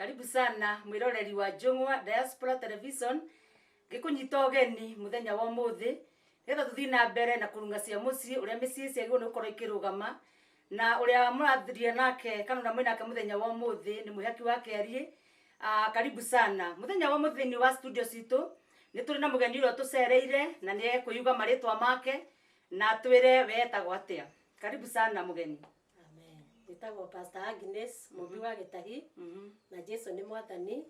Karibu sana mwiroreri wa Njung'wa Diaspora Television. Gikunyita ogeni muthenya wa muthi getha tuthii na mbere na kurunga cia mucii uria micii ciagirwo ni gukorwo ikirugama na uria murathiria nake kana na mwinake muthenya wa muthi ni muhaki wa Kiarie. Karibu sana muthenya wa muthi ni wa studio citu ni turi na mugeni uria tucereire na ni ekuyuga maritwa make na twire wetagwo atia. Karibu sana mugeni. Nditagwo Pastor Agnes Mubi wa Gitahi na Jesu ni mwathani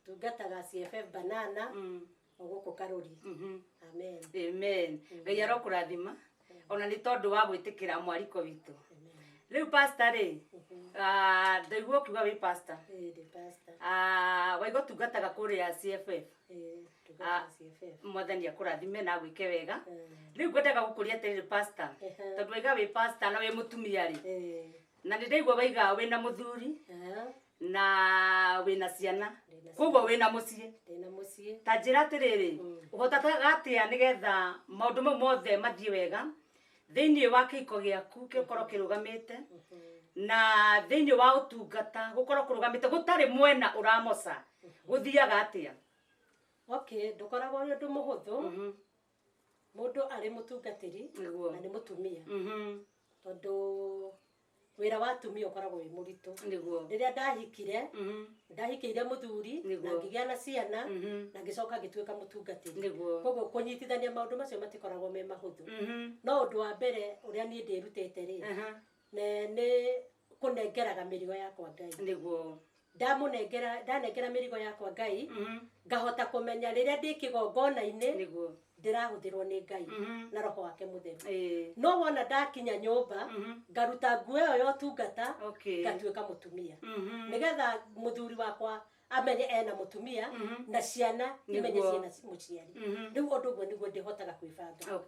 tungataga CFF Banana oguko Karuri. Amen. Amen. Ngai arokurathima ona ni tondu wa gwitikira mwariko witu. Riu pastor ri ndaigua kiuga wi pastor. Ndi pastor. Waigo tungataga kuria CFF. Tungataga CFF. Mwathani akurathime na gwike wega. Riu ngwendaga gukuria atiriri pastor tondu waiga wi pastor na wi mutumia ri. Na ndaigua waiga wina muthuri na wina ciana koguo wina mucii ta njira atiriri uhotataga atia nigetha maundu mau mothe mathie wega thiini wa kiiko giaku gikorwo kirugamite na thiini wa utungata gukorwo kurugamite gutari mwena uramoca guthiaga atia? Okay, ndukoragwo ri undu muhuthu mundu ari mutungatiri na ni mutumia tondu wira wa tumia ukoragwo wi muritu niguo riria ndahikiire muthuri na ngigia na ciana na ngicoka ngituika mutungatiri koguo kunyitithania maundu macio matikoragwo me mahuthu no undu wa mbere uria ni ndirutete ri ni kunengeraga mirigo yakwa Ngai niguo ndanengera mirigo yakwa Ngai ngahota kumenya riria ndi kigongona-ini niguo ndirahuthirwo ni Ngai na roho wake mutheru no wona ndakinya nyumba ngaruta nguo yo yotungata ngatuika mutumia nigetha muthuri wakwa amenye ena mutumia na ciana imenye ciana muciari riu undu guo niguo ndihotaga kwibanga.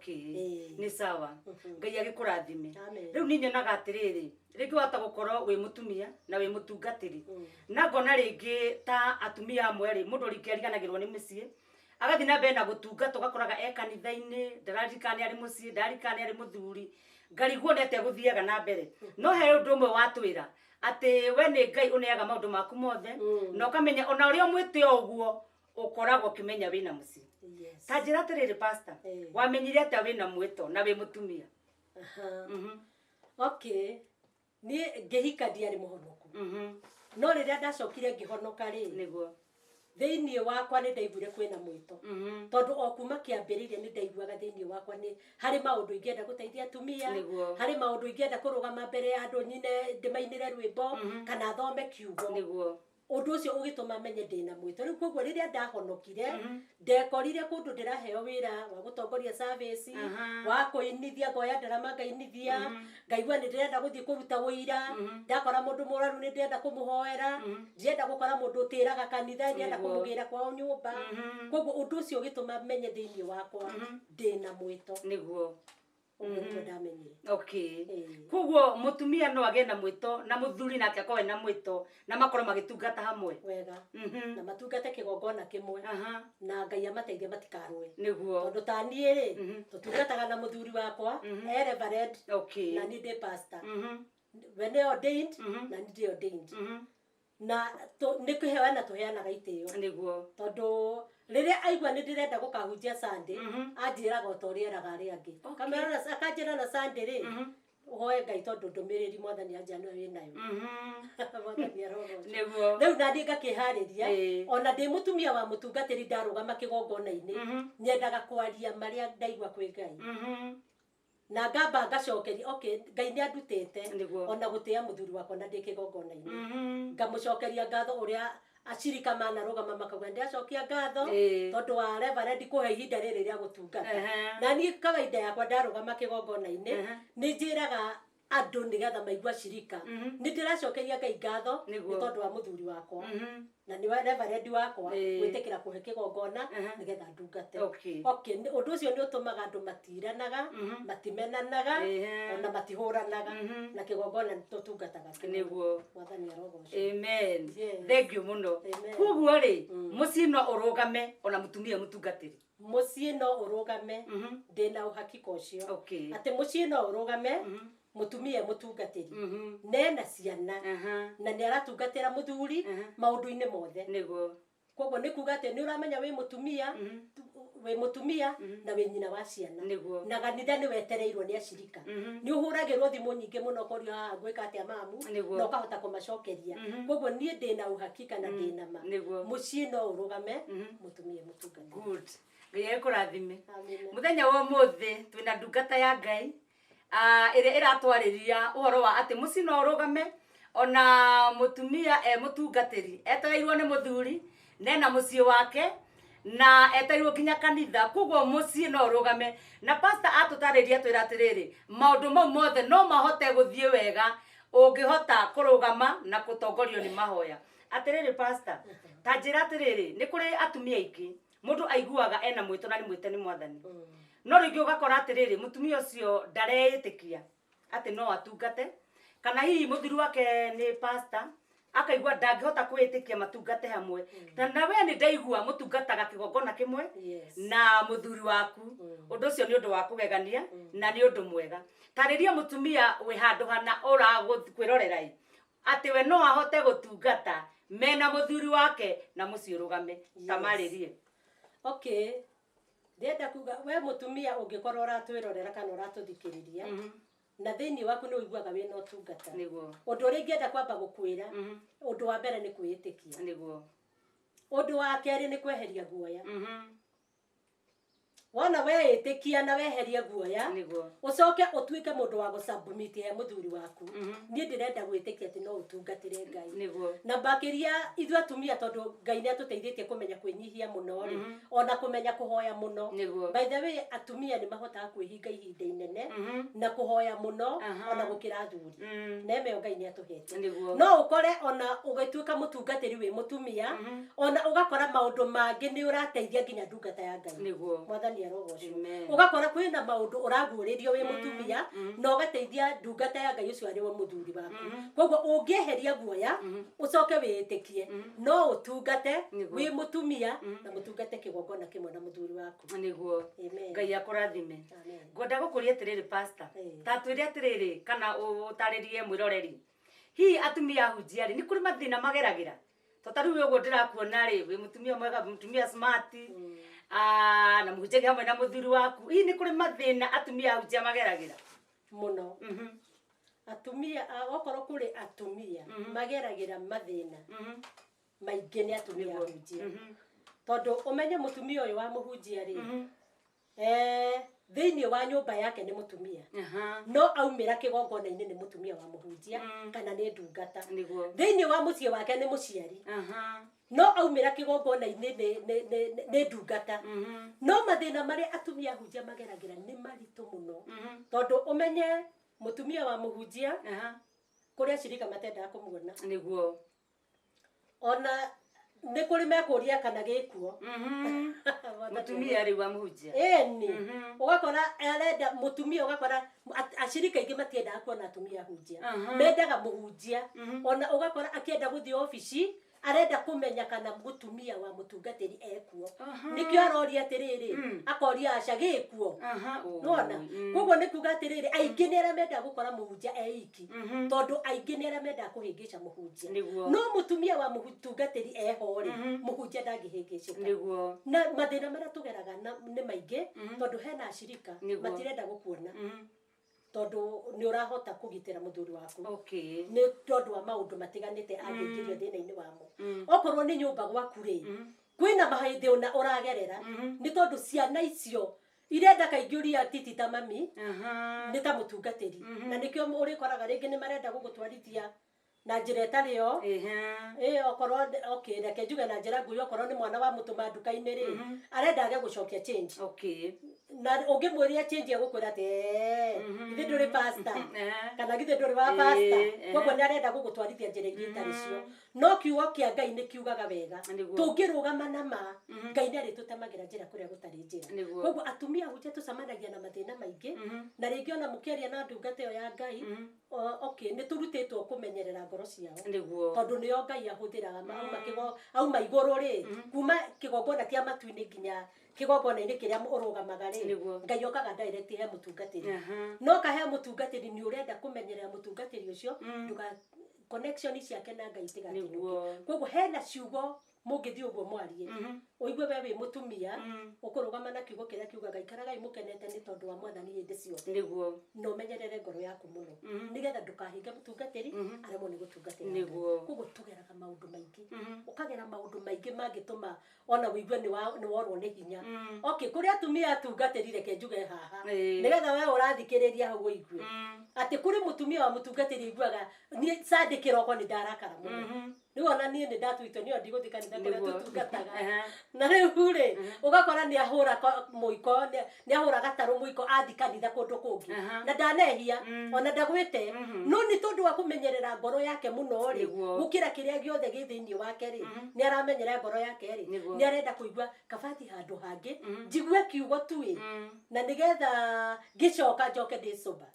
Ni sawa. Ngai agikurathime. Riu ni nyonaga atiriri ringi wata gukorwo wi mutumia na wi mutungatiri na ngona ringi ta atumia amwe ri mundu ringi ariganagirwo ni mucii agathi na mbere na gutungata ugakoraga kanitha-ini ndararikane ari mucii ndarikane ari muthuri ngarigwo nete guthiaga na mbere no he undu umwe watwira ati we ni Ngai uneaga maundu maku mothe na ukamenya ona uria mwite oguo ukoragwo kimenya wina mucii. Ta njira atiriri pastor wamenyire ati wina mwito na wi mutumia? Okay, ni ngihika ndiari muhonoku no riria ndacokire ngihonoka ri niguo thiini wakwa ni ndaiguire kwina mwito tondu o kuma kiambiriria ni ndaiguaga thiini wakwa ni hari maundu ingienda guteithia atumia hari maundu ingienda kurugama mbere ya andu nyine ndimainire rwimbo kana thome kiugo niguo undu ucio ugituma menye ndina mwito riu koguo riria ndahonokire ndekorire kundu ndiraheo wira wa gutongoria service wa kuinithia ngoya ndarama ngainithia ngaigua ni ndirenda guthie kuruta wira ndakora mundu muraru ni ndirenda kumuhoera ndirenda gukora mundu utiraga kanitha ndirenda kumugira kwao nyumba koguo undu ucio ugituma menye thiini wakwa ndina mwito niguo ndamenyire. Koguo mutumia no age na mwito na muthuri nake akoe na mwito na makoro magitungata hamwe wega na matungate kigongona kimwe na Ngai amateithie matikarwe niguo tondu ta nie ri tutungataga na muthuri wakwa Reverend na ni ndi pastor when ordained na ni ndi ordained na ni kuheana tuheanaga itio niguo tondu riria aigua ni ndirenda gukahunjia Sunday anjiraga utorieraga ari angi kamera akanjira na Sunday ri hoye Ngai tondu ndumiriri mwathani anjana wi nayo mwathani arogo niguo riu nandi ngakihariria ona ndi mutumia wa mutungatiri ndarugama kigongona-ini nyendaga kwaria maria ndaigua kwi Ngai na ngamba ngacokeria Ngai ni andutete ona gutia muthuri wakwa na ndi kigongona-ini ngamucokeria ngatho uria acirika mana rugama makauga ndiacokia ngatho tondu wa Reverend kuhe ihinda riri ria gutungata na ni kawaida yakwa ndarugama kigongona-ini ni njiraga andu nigetha maigua cirika ni ndiracokeria Ngai ngatho ni tondu wa muthuri wakwa na ni Reverend wakwa gwitikira kuhe kigongona nigetha ndungate. Undu ucio ni utumaga andu matiranaga matimenanaga ona matihuranaga na kigongona tutungataga niguo mwathani arogo. Amen. Thank you muno. Koguo ri mucii no urugame ona mutumia mutungatiri mucii no urugame ndina uhakika ucio ati mucii no urugame mutumia mutungatiri nena ciana na ni aratungatira muthuri maundu-ini mothe niguo koguo ni kuga ati ni uramenya wi mutumia na wi nyina wa ciana na kanitha ni wetereirwo ni acirika ni uhuragirwo thimu nyingi muno korio ha gwika atia mamu no kahota kumacokeria koguo ni ndina uhakika na ndina ma mucii no urugame mutumia mutungatiri good ngai ekurathime muthenya wa muthi twina ndungata ya Ngai ire iratwariria uhoro wa ati mucii no urugame ona mutumia mutungatiri etereirwo ni muthuri nena mucii wake na etereirwo kinya kanitha koguo mucii no urugame na pastor atutariria twiratiriri maundu mau mothe no mahote guthie wega ungihota kurugama na kutongorio ni mahoya atiriri pastor ta njira atiriri ni kuri atumia iki mundu aiguaga ena mwito na ni mwite ni mwathani no ringi ugakora atiriri mutumia ucio ndareitikia ati no atungate kana hihi muthuri wake ni pastor akaigua ndangihota kwitikia matungate hamwe na we ni ndaigua mutungataga kigongona kimwe na muthuri waku undu ucio ni undu wa kugegania na ni undu mwega tariria mutumia we handu hana urakwirorera ati we no ahote gutungata mena muthuri wake na mucii urugame tamaririe okay ndenda kuga we mutumia ungikorwo uratwirorera kana uratuthikiriria na thini waku ni uiguaga wina utungata niguo undu uri ngenda kwamba gukwira undu wa mbere ni kwitikia niguo undu wa keri ni kweheria guoya wana we itikia na weheria guoya ucoke utuike mundu wa gusubmit he muthuri waku ni ndirenda gwitikia ati no utungatire Ngai na bakiria ithu atumia tondu Ngai ni atuteithĩtie kumenya kwinyihia muno ri ona kumenya kuhoya muno by the way atumia ni mahotaga kwihinga ihinda inene na kuhoya muno ona gukira athuri neme Ngai ni atuhete no ukore ona ugituika mutungatiri wi mutumia ona ugakora maundu mangi ni urateithia nginya ndungata ya Ngai mwathani ugakora kwina maundu uraguririo wi mutumia no gateithia ndungata ya Ngai ucio ari wa muthuri waku koguo ungieheria guoya ucoke witikie no utungate wi mutumia na mutungate kigongona kimwe na muthuri waku niguo Ngai akurathime ngoda gukuria atiriri pastor tatwire atiriri kana utaririe mwiroreri hi atumia hunjiari ni kuri mathina mageragira totari we ugo ndirakuona ri wi mutumia mwega mutumia smart na muhunjagia hamwe na muthuri waku hii ni kuri mathina atumia hunjia mageragira muno atumia okorwo kuri atumia mageragira mathina maingi ni atumia hunjia tondu umenye mutumia uyu wa muhunjia ri thini wa nyumba yake ni mutumia no aumira kigongona-ini ni mutumia wa muhunjia kana ni ndungata thini wa mucii wake ni muciari no aumira kigongona-ini ni ndungata no mathina maria atumia hunjia mageragira ni maritu muno tondu umenye mutumia wa muhunjia kuria cirika matenda kumuona niguo ona ni kuri mekuria kana gikuo mutumia ri wa muhunjia eni ugakora arenda mutumia ugakora acirika ingi matienda kuona atumia hunjia mendaga muhunjia ona ugakora akienda guthii ofici arenda kumenya kana mutumia wa mutungatiri ekuo nikio aroria atiriri akoria aca gikuo nona koguo ni kuga atiriri aingi ni aramenda gukora muhunjia eiki tondu aingi ni aramenda kuhingica muhunjia no mutumia wa mutungatiri ehori muhunjia ndangihingicika na mathina maria tugeraga ni maingi tondu hena acirika matirenda gukuona tondu ni urahota kugitira muthuri waku ni tondu wa maundu matiganite angĩingĩrio thĩna-inĩ wamo okorwo ni nyumba gwaku ri kwina mahĩndĩ ona uragerera ni tondu ciana icio irenda kaingĩ uria titi ta mami ni ta mutungatiri na nikio urikoraga ringi ni marenda gugutwarithia na njira itari yo okorwo reke njuge na njira nguyu okorwo ni mwana wa mutuma nduka-inĩ ri arenda age gucokia change na ungimwiria change gukwira ati ithe nduri pastor kana githe nduri wa pastor koguo ni arenda gugutwarithia njira iria itari cio no kiugo kia Ngai ni kiugaga wega tungirugama na ma Ngai ni aritutamagira njira kuria gutari njira koguo atumia hunjia tucamanagia na mathina maingi na ringi ona mukiaria na ndungata yo ya Ngai ni turutitwo kumenyerera ngoro ciao niguo tondu nio Ngai ahuthiraga auma iguru ri kuma kigongona kia matuini nginya kigongona-ini kiria urugamaga ri Ngai okaga direct he mutungatiri no kahe mutungatiri ni urenda kumenyerera mutungatiri ucio nduga connection ciake na Ngai tigakinuke koguo hena ciugo mungithii uguo mwarie uigue we wi mutumia ukurugama na kiugo kiria kiugaga ikaragai mukenete ni tondu wa mwathani hindi ciothe niguo no menyerere ngoro yaku muno nigetha ndukahinge mutungatiri aremwo ni gutungatira niguo koguo tugeraga maundu maingi ukagera maundu maingi mangituma ona wigue ni worwo ni hinya okay kuri atumia atungatirire ke njuge haha nigetha we urathikiriria hau uigue ati kuri mutumia wa mutungatiri iguaga ni sadi kiroko ni ndarakara muno ni wona ni ndatuitwo ni ndiguthiĩ kanitha kũrĩa tutungataga na rĩu rĩ ũgakora nĩ ahũra mũiko nĩ ahũra gatarũ mũiko athi kanitha kũndũ kũngĩ na ndanehia ona ndagwĩte no nĩ tondũ wa kũmenyerera ngoro yake mũno rĩ gũkĩra kĩrĩa gĩothe gĩ thĩinĩ wake rĩ nĩ aramenyera ngoro yake rĩ nĩ arenda kũigua kabathi handũ hangĩ njigue kiugo tu na nĩgetha ngĩcoka njoke ndĩcũba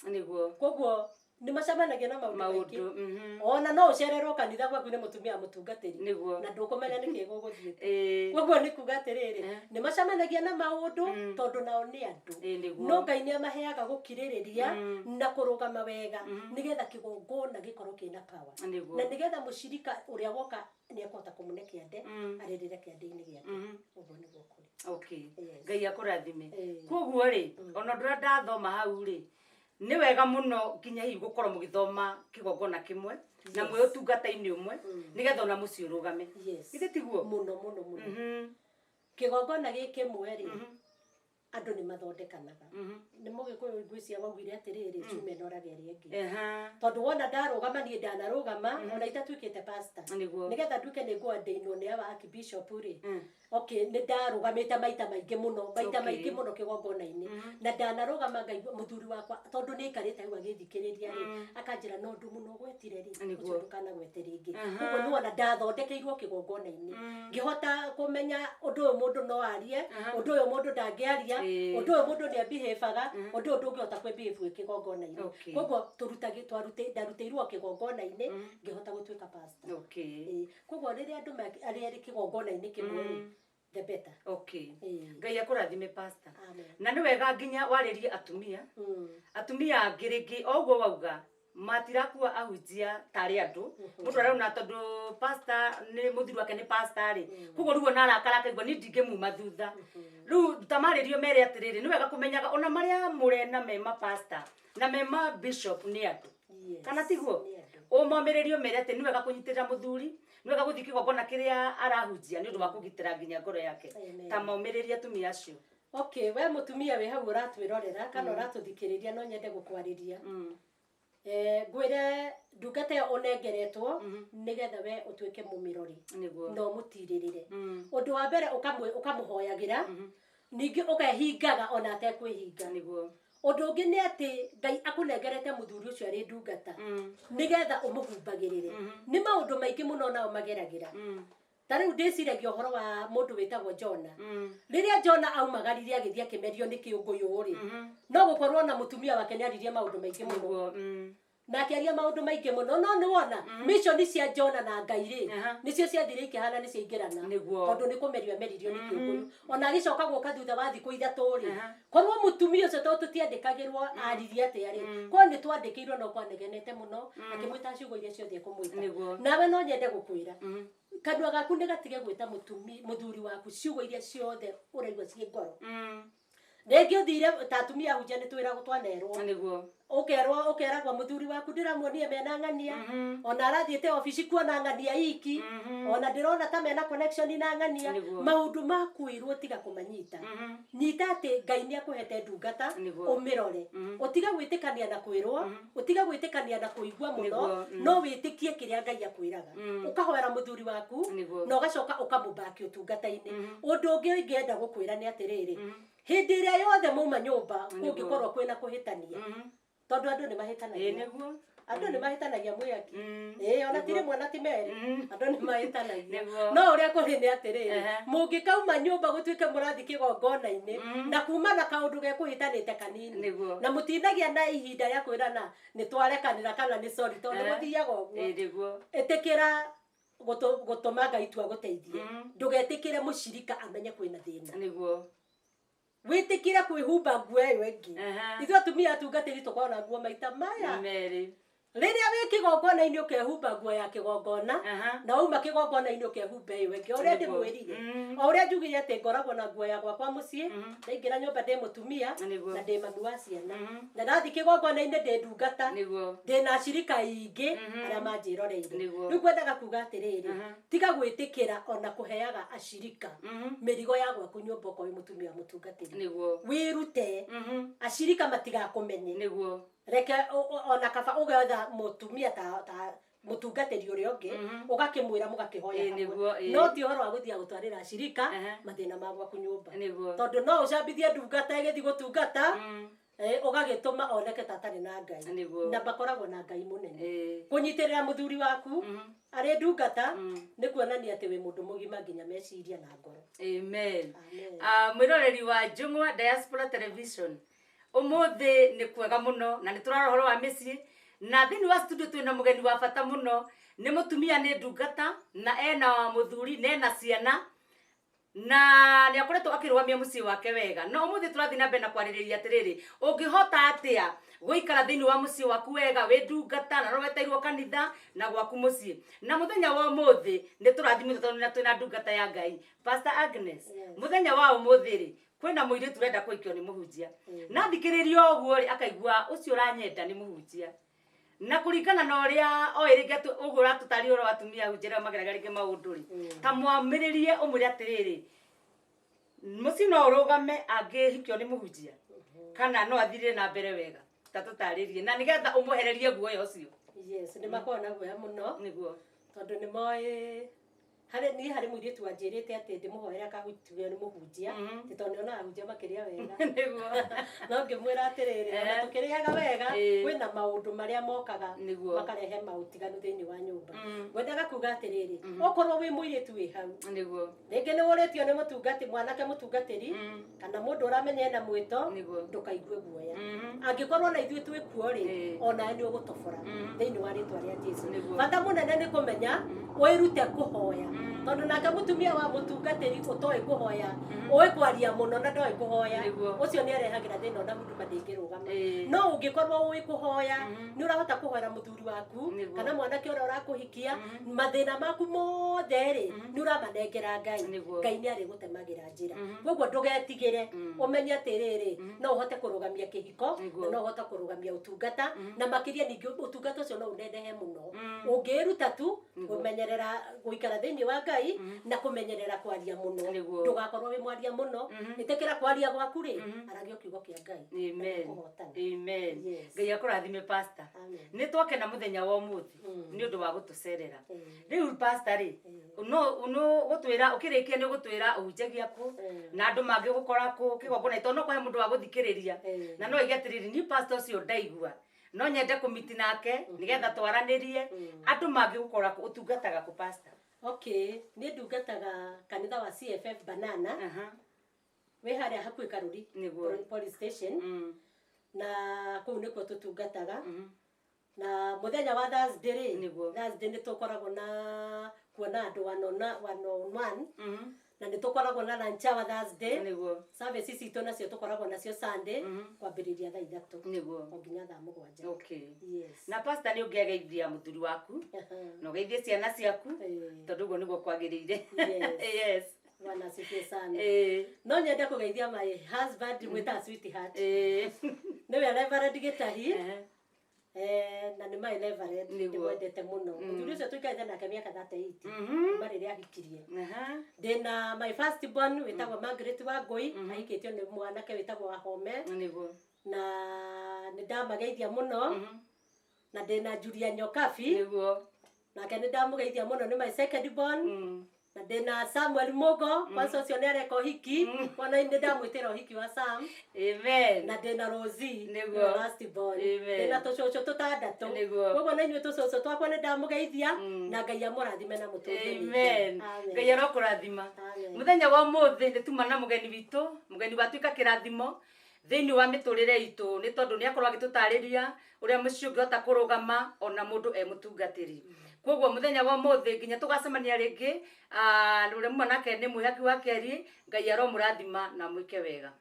koguo ni macamanagia na maundu ona no ucererwo kanitha gwaku ni mutumia mutungatiri na ndukumenya niki guguthiite koguo ni kuga atiriri ni macamanagia na maundu tondu nao ni andu no Ngai ni amaheaga gukiririria na kurugama wega nigetha kigongona gikorwo kina power na nigetha mushirika uria woka ni akota kumunekia nde aririre kiande-ini giake uguo ni gukuri okay Ngai akurathime koguo ri ona ndura ndathoma hau ri ni wega muno kinya hihi gukorwo mugithoma kigongona kimwe na mwe utungata-ini umwe nigetha ona muci urugame ithe tiguo muno kigongona gikimwe ri andu ni mathondekanaga ni mugikuyu ngwiciria waugire atiriri cume norage ringi tondu wona ndarugama ni ndanarugama ona itatuikite pastor nigetha nduke ni ngwandeino ni aba archbishop ri okay ni ndarugamite maita maingi muno kigongona-ini na ndanarugama ngaigua muthuri wakwa tondu ni ikarite hau agithikiriria ri akanjira no ndu muno gwetire ri ucio ndukana gwete ringi koguo ni wona ndathondekeirwo kigongona-ini ngihota kumenya undu uyu mundu no arie undu uyu mundu ndangiaria undu uyu mundu ni behaveaga undu uyu ndungihota kwebehave kigongona-ini koguo ndarutĩirwo kigongona-ini ngihota gutuika pastor koguo riria andu ari kigongona-ini kimwe the better Ngai akurathime pastor na ni wega nginya waririe atumia ngiringi oguo wauga matirakua ahunjia tari andu mundu arauna tondu pastor ni muthiru wake ni pastor ri koguo ruo na arakara kaigua ni ndingimuma thutha riu tamaririo mere atiriri ni wega kumenyaga ona maria murena mema pastor na mema bishop ni andu kana tiguo umomiririo mere ati ni wega kunyitirira muthuri ni wega guthiki gogona kiria arahunjia ni undu wa kugitira nginya ngoro yake tamomiriria atumia acio okay we mutumia we hau uratwirorera kana uratuthikiriria no nyende gukwariria ngwire ndungata unengeretwo nigetha we utuike mumirori no mutiririre undu wa mbere ukamuhoyagira ningi ukehingaga ona atekwihinga undu ungi ni ati Ngai akunengerete muthuri ucio ari ndungata nigetha umuhumbagirire ni maundu maingi muno nao mageragira tariu ndiciragia uhoro wa mundu witagwo Jona riria Jona aumagaririe agithia kimerio ni kiunguyu ri no gukorwo na mutumia wake ni aririe maundu maingi muno na akiaria maundu maingi muno no ni wona mission cia Jona na Ngai ri nicio ciathire ikihana ni ciaingirana tondu ni kumerio meririo ni kiunguyu ona agicoka guka thutha wa thiku ithatu ri korwo mutumia ucio to tutiandikagirwo aririe atia ri ko ni twandikirwo no kwanegenete muno akimwita ciugo iria ciothe kumwita nawe no nyende gukwira kanua gaku ni gatige gwita muthuri waku ciugo iria ciothe uraigua cie ngoro rĩngĩ ũthire ta atumia ahunjia nĩ twĩragwo twanerwo ũkeragwo muthuri waku ndĩramuonie mena ng'ania ona arathiĩte ofici kuona ng'ania iki ona ndĩrona ta mena connection na ng'ania maũndũ ma kwĩrwo tiga kũmanyita nyita atĩ Ngai nĩ akũhete ndungata ũmĩrore ũtiga gwĩtĩkania na kwĩrwo ũtiga gwĩtĩkania na kũigua mũno no wĩtĩkie kĩrĩa Ngai akwĩraga ũkahoera muthuri waku na ũgacoka ũkamũmbaki ũtungata-inĩ ũndũ ũngĩ ingĩenda gũkwĩra nĩ atĩrĩrĩ hindi ĩrĩa yothe mauma nyũmba kũngĩkorwo kwĩna kũhĩtania tondu andu ni mahitanagia andũ nĩ mahĩtanagia mwĩaki ona tire mwana ti meri andũ nĩ mahĩtanagia no ũrĩa kũrĩ nĩ atĩrĩrĩ mũngĩkauma nyũmba gũtuĩke mũrathi kĩgongona-inĩ na kuma na kaũndũ gekũhĩtanĩte kanini na mũtinagia na ihinda rĩa kwĩrana nĩ twarekanĩra kana nĩ sorry tondũ gũthiaga ũguo ĩtĩkĩra gũtũma Ngai tu agũteithie ndũgetĩkĩre mũcirika amenye kwĩna thĩna wĩtĩkĩre kwĩhumba nguo ĩyo ĩngĩ ithuĩ atumia atungatĩri tũkoragwo na nguo maita maya rĩrĩa wĩ kĩgongona-inĩ ũkehumba nguo ya kĩgongona na wauma kĩgongona-inĩ ũkehumba ĩyo ĩngĩ ũrĩa ndĩmwĩrire o ũrĩa njugire atĩ ngoragwo na nguo ya gwakwa mũciĩ ndaingĩra nyũmba ndĩ mũtumia na ndĩ mami wa ciana na ndathi kĩgongona-inĩ ndĩ ndungata ndĩna acirika aingĩ arĩa manjĩroreire rĩu kwendaga kuga atĩrĩrĩ tiga gwĩtĩkĩra ona kũheaga acirika mĩrigo ya gwaku nyũmba okorwo wĩ mũtumia mũtungatĩri wĩrute acirika matigakũmenye reke ona kaba ũgetha mũtumia ta mũtungatĩri ũrĩa ũngĩ ũgakĩmwĩra mũgakĩhoya hamwe no ti ũhoro wa gũthiĩ gũtwarĩra acirika mathĩna ma gwaku nyũmba tondũ no ũcambithie ndungata ĩgĩthiĩ gũtungata ũgagĩtũma oneke ta atarĩ na Ngai na makoragwo na Ngai mũnene kũnyitĩrĩra mũthuri waku arĩ ndungata nĩ kuonania atĩ wĩ mũndũ mũgima nginya meciria na ngoro. Amen. Mwĩroreri wa Njũng'wa Diaspora Television umuthi ni kwega muno na ni turara horo wa mĩciĩ na thĩinĩ wa studio twĩna mũgeni wa bata muno ni mũtumia ni ndungata na ena mũthuri na ena ciana na ni akoretwo akĩrũgamia mũciĩ wake wega no umuthi tũrathiĩ na mbere na kwarĩrĩria atĩrĩrĩ ũngĩhota atĩa gũikara thĩinĩ wa mũciĩ waku wega wĩ ndungata na roweteirwo kanitha na gwaku mũciĩ na mũthenya wa ũmũthĩ nĩ tũrathimĩte tondũ twĩna ndungata ya Ngai Pastor Agnes mũthenya wa ũmũthĩ rĩ kwĩna mũirĩtu turenda kũikio nĩ mũhunjia na thikĩrĩria ũguo rĩ akaigua ũcio ũranyenda nĩ mũhunjia na kũringana na ũrĩa oĩrĩge ũguo ũratũtarĩ ũrĩa atumia hunjĩra mageragĩrĩke maũndũ rĩ ta mwamĩrĩrie ũmũrĩ atĩrĩrĩ mũciĩ no ũrũgame angĩhikio nĩ mũhunjia kana no athirĩre na mbere wega ta tũtarĩrie na nĩgetha ũmwehererie guoya ũcio. Yes nĩ makoragwo na guoya mũno nĩguo tondũ nĩ moĩ harĩ mũirĩtu wanjĩrĩte atĩ ndĩmũhoere akahutio nĩ mũhunjia tondũ nĩonaga ahunjia makĩria wega no ngĩmwĩra atĩrĩrĩ ona tũkĩrĩaga wega kwĩna maũndũ marĩa mokaga makarehe maũtiganu thĩinĩ wa nyũmba ngwendaga kuga atĩrĩrĩ okorwo wĩ mũirĩtu wĩ hau rĩngĩ nĩ ũrĩtio nĩ mũtungatĩri mwanake mũtungatĩri kana mũndũ ũramenya ena mwĩto ndũkaigue guoya angĩkorwo na ithuĩ twĩ kuo rĩ ona nĩ ũgũtobora thĩinĩ wa rĩtwa rĩa Jesũ bata mũnene nĩ kũmenya wĩrute kũhoya tondũ nake mũtumia wa mũtungatĩri ũtoĩ kũhoya ũĩ kwaria mũno na ndoĩ kũhoya ũcio nĩ arehagĩra thĩna ona mũndũ ndĩngĩrũgama no ũngĩkorwo ũĩ kũhoya nĩ ũrahota kũhoera mũthuri waku kana mwanake ũrĩa ũrakũhikia mathĩna maku mothe rĩ nĩ ũramanengera Ngai Ngai nĩ arĩgũtemagĩra njĩra koguo ndũgetigĩre ũmenye atĩrĩrĩ no ũhote kũrũgamia kĩhiko na no ũhote kũrũgamia ũtungata na makĩria ningĩ ũtungata ũcio no ũnenehe mũno ũngĩruta tu kũmenyerera gũikara thĩinĩ wa Ngai na kũmenyerera kwaria mũno ndũgakorwo wĩ mwaria mũno ĩtĩkĩra kwaria gwaku rĩ aragia kiugo kĩa Ngai. Amen. Ngai akũrathime pastor nĩ twakena mũthenya wa ũmũthĩ nĩ ũndũ wa gũtũcerera rĩu pastor rĩ no gũtwĩra ũkĩrĩkia nĩ gũtwĩra ũhunjagia kũ na andũ mangĩ gũkora kũ kĩgongona tondũ no kũhe mũndũ wa gũthikĩrĩria na no ige atĩrĩrĩ ni pastor ũcio ndaigua no nyende kũmiti nake nĩgetha twaranĩrie andũ mangĩ gũkora kũ ũtungataga kũ pastor. Okay nĩ ndungataga kanitha wa CFF Banana wĩ harĩa hakuhĩ Karuri police station na kũu nĩkuo tũtungataga na mũthenya wa Thursday nĩ tũkoragwo na kuona andũ one na nĩ tũkoragwo na lunch hour Thursday services itũ nacio tũkoragwo nacio Sunday kwambĩrĩria thaa 3 o nginya thaa 7. Okay na pastor nĩ ũngĩageithia mũthuri waku na ũgeithie ciana ciaku tondũ ũguo nĩguo kwagĩrĩire. Yes Bwana asifiwe sana. No nyende kũgeithia my husband mwĩta sweetheart nĩwe Reverend Gĩtahi na nĩ my Reverend ndĩmwendete mũno mũthuri ũcio tũikarĩte nake mĩaka 38 marĩrĩa ahikirie ndĩna my first born wĩtagwo Margaret Wangui ahikĩtio nĩ mwanake wĩtagwo Wahome na nĩ ndamageithia mũno na ndĩna Julia Nyokabi nake nĩ ndamũgeithia mũno nĩ my second born na ndina Samuel Mugo kwanza ucio nereko hiki wana inde ndamwitira hiki wa Sam. Amen. Na ndina Rosie niguo last born. Ndina tucoco tutandatu koguo na inyuĩ tucoco twakwa nĩ ndamugeithia na Ngai amũrathime na mũtũũre. Amen. Ngai arokũrathima. Muthenya wa ũmũthĩ nĩ tuma na mũgeni witũ, mũgeni watuĩka kĩrathimo thĩinĩ wa mĩtũrĩre itũ nĩ tondũ nĩ akorwo agĩtũtarĩria ũrĩa mũciĩ ũngĩhota kũrũgama ona mũndũ mũtungatĩri. Koguo muthenya wa ũmũthĩ nginya tũgacemania rĩngĩ ũrĩa muma nake nĩ mwĩhaki wa Keri. Ngai aromũrathima na mwĩke wega.